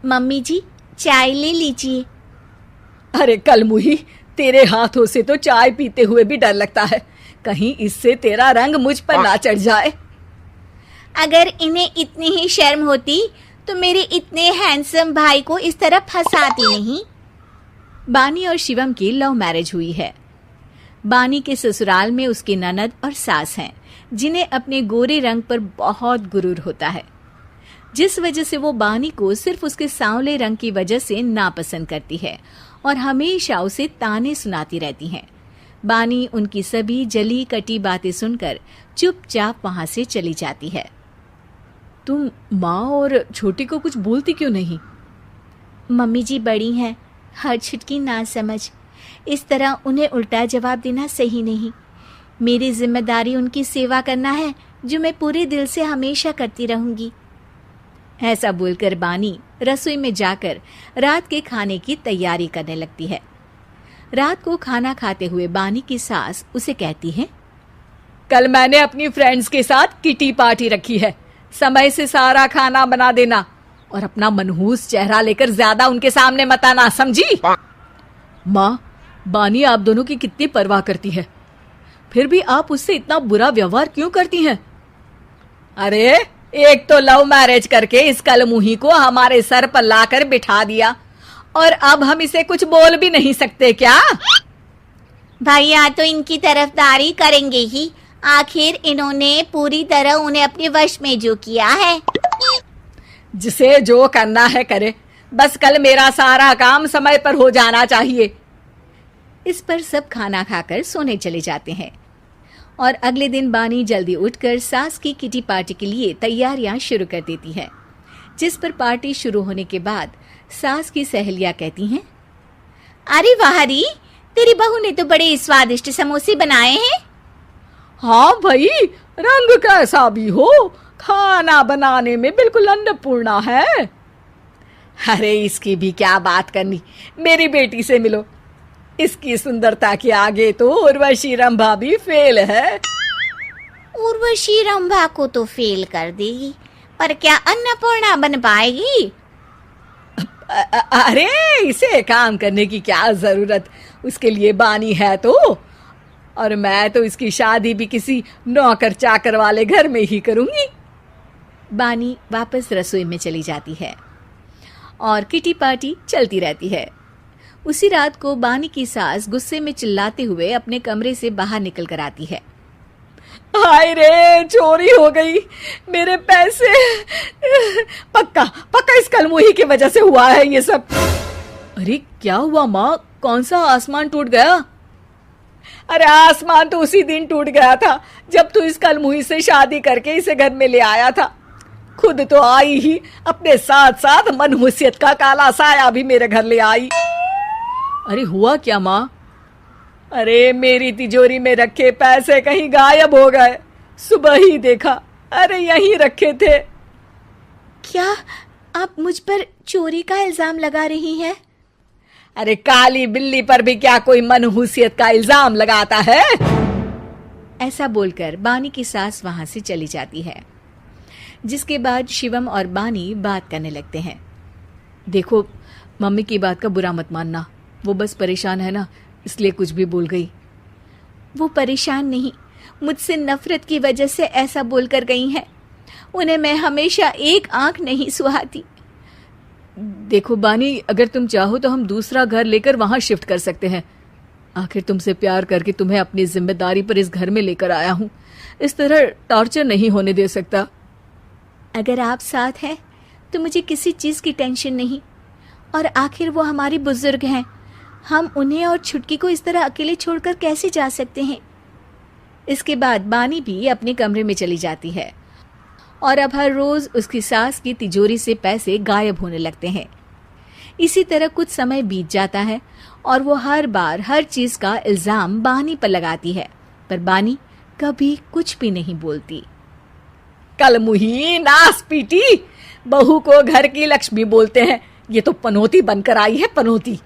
Mummy जी, चाय ले लीजिए। अरे कलमुही, तेरे हाथों से तो चाय पीते हुए भी डर लगता है, कहीं इससे तेरा रंग मुझ पर ना चढ़ जाए। अगर इन्हें इतनी ही शर्म होती तो मेरे इतने हैंडसम भाई को इस तरह फंसाती नहीं। बानी और शिवम की लव मैरिज हुई है। बानी के ससुराल में उसकी ननद और सास हैं, जिन्हें अपने गोरे रंग पर बहुत गुरूर होता है, जिस वजह से वो बानी को सिर्फ उसके सांवले रंग की वजह से नापसंद करती है और हमेशा उसे ताने सुनाती रहती हैं। बानी उनकी सभी जली कटी बातें सुनकर चुपचाप वहां से चली जाती है। तुम माँ और छोटी को कुछ बोलती क्यों नहीं? मम्मी जी बड़ी हैं, हर छुटकी ना समझ, इस तरह उन्हें उल्टा जवाब देना सही नहीं। मेरी जिम्मेदारी उनकी सेवा करना है, जो मैं पूरे दिल से हमेशा करती रहूंगी। ऐसा बोलकर बानी रसोई में जाकर रात के खाने की तैयारी करने लगती है। रात को खाना खाते हुए बानी की सास उसे कहती है, कल मैंने अपनी फ्रेंड्स के साथ किटी पार्टी रखी है, समय से सारा खाना बना देना और अपना मनहूस चेहरा लेकर ज्यादा उनके सामने मत आना, समझी? माँ, बानी आप दोनों की कितनी परवाह करती है, फिर भी आप उससे इतना बुरा व्यवहार क्यों करती हैं? अरे एक तो लव मैरिज करके इस कलमुही को हमारे सर पर लाकर बिठा दिया और अब हम इसे कुछ बोल भी नहीं सकते क्या? भैया तो इनकी तरफदारी करेंगे ही, आखिर इन्होंने पूरी तरह उन्हें अपने वश में जो किया है। जिसे जो करना है करे, बस कल मेरा सारा काम समय पर हो जाना चाहिए। इस पर सब खाना खाकर सोने चले जाते हैं और अगले दिन बानी जल्दी उठकर सास की किटी पार्टी के लिए तैयारियां शुरू कर देती है, जिस पर पार्टी शुरू होने के बाद सास की सहेलियां कहती हैं, अरे वाह री, तेरी बहू ने तो बड़े स्वादिष्ट समोसे बनाए हैं। हाँ भाई, रंग कैसा भी हो, खाना बनाने में बिल्कुल अन्नपूर्णा है। अरे इसकी भी क्या बात करनी, मेरी बेटी से मिलो, इसकी सुंदरता के आगे तो उर्वशी रंभा भी फेल है। उर्वशी रंभा को तो फेल कर देगी, पर क्या अन्नपूर्णा बन पाएगी? अरे इसे काम करने की क्या जरूरत, उसके लिए बानी है तो, और मैं तो इसकी शादी भी किसी नौकर चाकर वाले घर में ही करूंगी। बानी वापस रसोई में चली जाती है और किटी पार्टी चलती रहती है। उसी रात को बानी की सास गुस्से में चिल्लाते हुए अपने कमरे से बाहर निकल कर आती है। हाय रे, चोरी हो गई, मेरे पैसे, पक्का पक्का इस कलमुही की वजह से हुआ है ये सब। अरे क्या हुआ माँ, कौन सा आसमान टूट गया? अरे आसमान तो उसी दिन टूट गया था जब तू इस कलमुही से शादी करके इसे घर में ले आया था। खुद तो आई ही, अपने साथ साथ मनहूसियत का काला साया भी मेरे घर ले आई। अरे हुआ क्या माँ? अरे मेरी तिजोरी में रखे पैसे कहीं गायब हो गए, सुबह ही देखा, अरे यहीं रखे थे। क्या आप मुझ पर चोरी का इल्जाम लगा रही हैं? अरे काली बिल्ली पर भी क्या कोई मनहूसियत का इल्जाम लगाता है? ऐसा बोलकर बानी की सास वहां से चली जाती है, जिसके बाद शिवम और बानी बात करने लगते हैं। देखो, मम्मी की बात का बुरा मत मानना, वो बस परेशान है ना, इसलिए कुछ भी बोल गई। वो परेशान नहीं, मुझसे नफरत की वजह से ऐसा बोलकर गई हैं। उन्हें मैं हमेशा एक आंख नहीं सुहाती। देखो बानी, अगर तुम चाहो तो हम दूसरा घर लेकर वहां शिफ्ट कर सकते हैं। आखिर तुमसे प्यार करके तुम्हें अपनी जिम्मेदारी पर इस घर में लेकर आया हूं, इस तरह टॉर्चर नहीं होने दे सकता। अगर आप साथ हैं तो मुझे किसी चीज की टेंशन नहीं, और आखिर वो हमारी बुजुर्ग हैं, हम उन्हें और छुटकी को इस तरह अकेले छोड़कर कैसे जा सकते हैं? इसके बाद बानी भी अपने कमरे में चली जाती है और अब हर रोज उसकी सास की तिजोरी से पैसे गायब होने लगते हैं। इसी तरह कुछ समय बीत जाता है और वो हर बार हर चीज का इल्जाम बानी पर लगाती है, पर बानी कभी कुछ भी नहीं बोलती। कलमुही नास पीटी, बहू को घर की लक्ष्मी बोलते हैं, ये तो पनौती बनकर आई है, पनौती।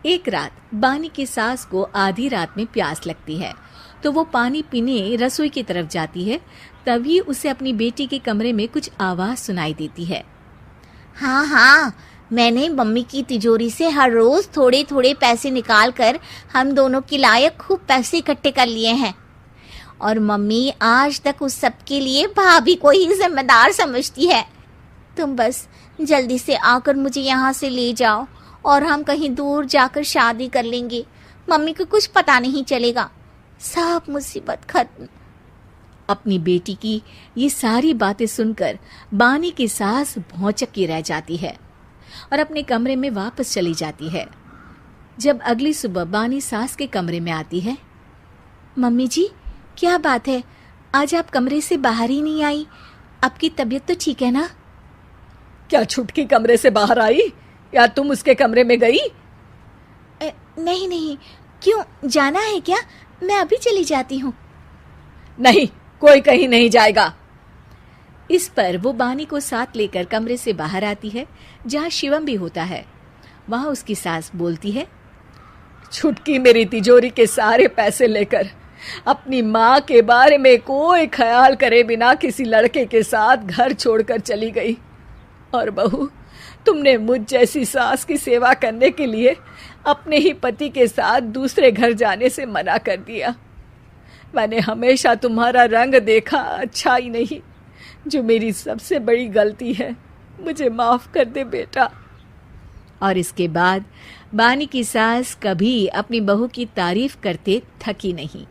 एक रात बानी की सास को आधी रात में प्यास लगती है, तो वो पानी पीने रसोई की तरफ जाती है। तभी उसे अपनी बेटी के कमरे में कुछ आवाज सुनाई देती है। हाँ हाँ, मैंने मम्मी की तिजोरी से हर रोज थोड़े थोड़े पैसे निकाल कर हम दोनों के लायक खूब पैसे इकट्ठे कर लिए हैं। और मम्मी आज तक उस सब के लिए भाभी को ही जिम्मेदार समझती है। तुम बस जल्दी से आकर मुझे यहाँ से ले जाओ और हम कहीं दूर जाकर शादी कर लेंगे। मम्मी को कुछ पता नहीं चलेगा, सब मुसीबत खत्म। अपनी बेटी की ये सारी बातें सुनकर बानी की सास भौंचक्की रह जाती है और अपने कमरे में वापस चली जाती है। जब अगली सुबह बानी सास के कमरे में आती है, मम्मी जी, क्या बात है, आज आप कमरे से बाहर ही नहीं आई? आपकी तबीयत तो ठीक है ना? क्या छुटकी कमरे से बाहर आई या तुम उसके कमरे में गई? नहीं नहीं, क्यों, जाना है क्या? मैं अभी चली जाती हूँ। नहीं, कोई कहीं नहीं जाएगा। इस पर वो बानी को साथ लेकर कमरे से बाहर आती है, जहाँ शिवम भी होता है। वहाँ उसकी सास बोलती है, छुटकी मेरी तिजोरी के सारे पैसे लेकर अपनी माँ के बारे में कोई ख्याल करे बिना किसी लड़के के साथ घर छोड़कर चली गई। और बहू, तुमने मुझ जैसी सास की सेवा करने के लिए अपने ही पति के साथ दूसरे घर जाने से मना कर दिया। मैंने हमेशा तुम्हारा रंग देखा, अच्छा ही नहीं, जो मेरी सबसे बड़ी गलती है। मुझे माफ कर दे बेटा। और इसके बाद बानी की सास कभी अपनी बहू की तारीफ करते थकी नहीं।